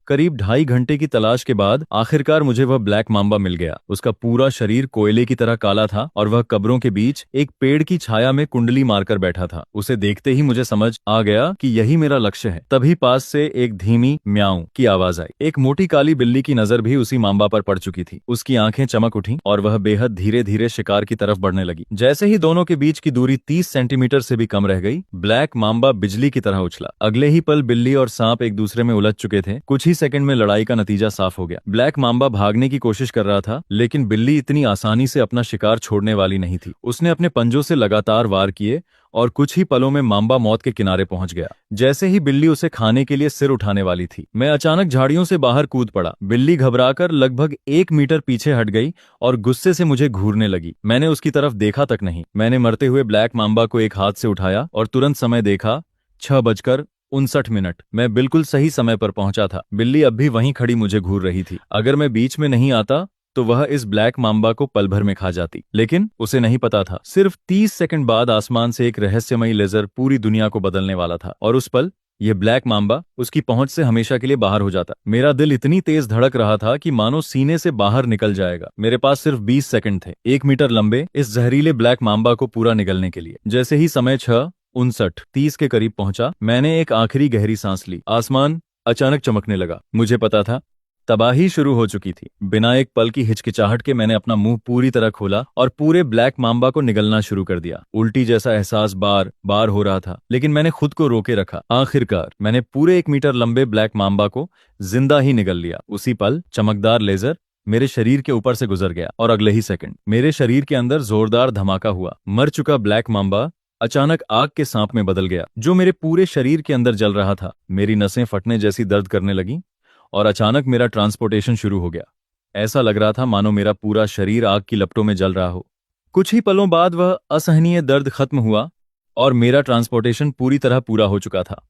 करीब 2.5 घंटे की तलाश के बाद आखिरकार मुझे वह ब्लैक मांबा मिल गया। उसका पूरा शरीर कोयले की तरह काला था और वह कब्रों के बीच एक पेड़ की छाया में कुंडली मारकर बैठा था। उसे देखते ही मुझे समझ आ गया कि यही मेरा लक्ष्य है। तभी पास से एक धीमी म्याऊं की आवाज आई। एक मोटी काली बिल्ली की नजर भी उसी मांबा पर पड़ चुकी थी। उसकी आंखें चमक उठी और वह बेहद धीरे धीरे शिकार की तरफ बढ़ने लगी। जैसे ही दोनों के बीच की दूरी 30 सेंटीमीटर से भी कम रह गई, ब्लैक मांबा बिजली की तरह उछला। अगले ही पल बिल्ली और सांप एक दूसरे में उलझ चुके थे। कुछ ही सेकंड में लड़ाई का नतीजा साफ हो गया। ब्लैक मांबा भागने की कोशिश कर रहा था, लेकिन बिल्ली इतनी आसानी से अपना शिकार छोड़ने वाली नहीं थी। उसने अपने पंजों से लगातार वार किए और कुछ ही पलों में मांबा मौत के किनारे पहुंच गया। जैसे ही बिल्ली उसे खाने के लिए सिर उठाने वाली थी, मैं अचानक झाड़ियों से बाहर कूद पड़ा। बिल्ली घबराकर लगभग 1 मीटर पीछे हट गई और गुस्से से मुझे घूरने लगी। मैंने उसकी तरफ देखा तक नहीं। मैंने मरते हुए ब्लैक मांबा को एक हाथ से उठाया और तुरंत समय देखा, 6:59। मैं बिल्कुल सही समय पर पहुंचा था। बिल्ली अब भी वहीं खड़ी मुझे घूर रही थी। अगर मैं बीच में नहीं आता तो वह इस ब्लैक मांबा को पल भर में खा जाती, लेकिन उसे नहीं पता था सिर्फ 30 सेकंड बाद आसमान से एक रहस्यमयी लेजर पूरी दुनिया को बदलने वाला था और उस पल यह ब्लैक मांबा उसकी पहुंच से हमेशा के लिए बाहर हो जाता। मेरा दिल इतनी तेज धड़क रहा था कि मानो सीने से बाहर निकल जाएगा। मेरे पास सिर्फ 20 सेकंड थे, 1 मीटर लंबे इस जहरीले ब्लैक मांबा को पूरा निगलने के लिए। जैसे ही समय 6:59 के करीब पहुंचा, मैंने एक आखिरी गहरी सांस ली। आसमान अचानक चमकने लगा। मुझे पता था तबाही शुरू हो चुकी थी। बिना एक पल की हिचकिचाहट के मैंने अपना मुंह पूरी तरह खोला और पूरे ब्लैक मांबा को निगलना शुरू कर दिया। उल्टी जैसा एहसास बार बार हो रहा था, लेकिन मैंने खुद को रोके रखा। आखिरकार मैंने पूरे 1 मीटर लंबे ब्लैक मांबा को जिंदा ही निगल लिया। उसी पल चमकदार लेजर मेरे शरीर के ऊपर से गुजर गया और अगले ही सेकंड मेरे शरीर के अंदर जोरदार धमाका हुआ। मर चुका ब्लैक मांबा अचानक आग के सांप में बदल गया, जो मेरे पूरे शरीर के अंदर जल रहा था। मेरी नसें फटने जैसी दर्द करने लगी और अचानक मेरा ट्रांसपोर्टेशन शुरू हो गया। ऐसा लग रहा था मानो मेरा पूरा शरीर आग की लपटों में जल रहा हो। कुछ ही पलों बाद वह असहनीय दर्द खत्म हुआ और मेरा ट्रांसपोर्टेशन पूरी तरह पूरा हो चुका था।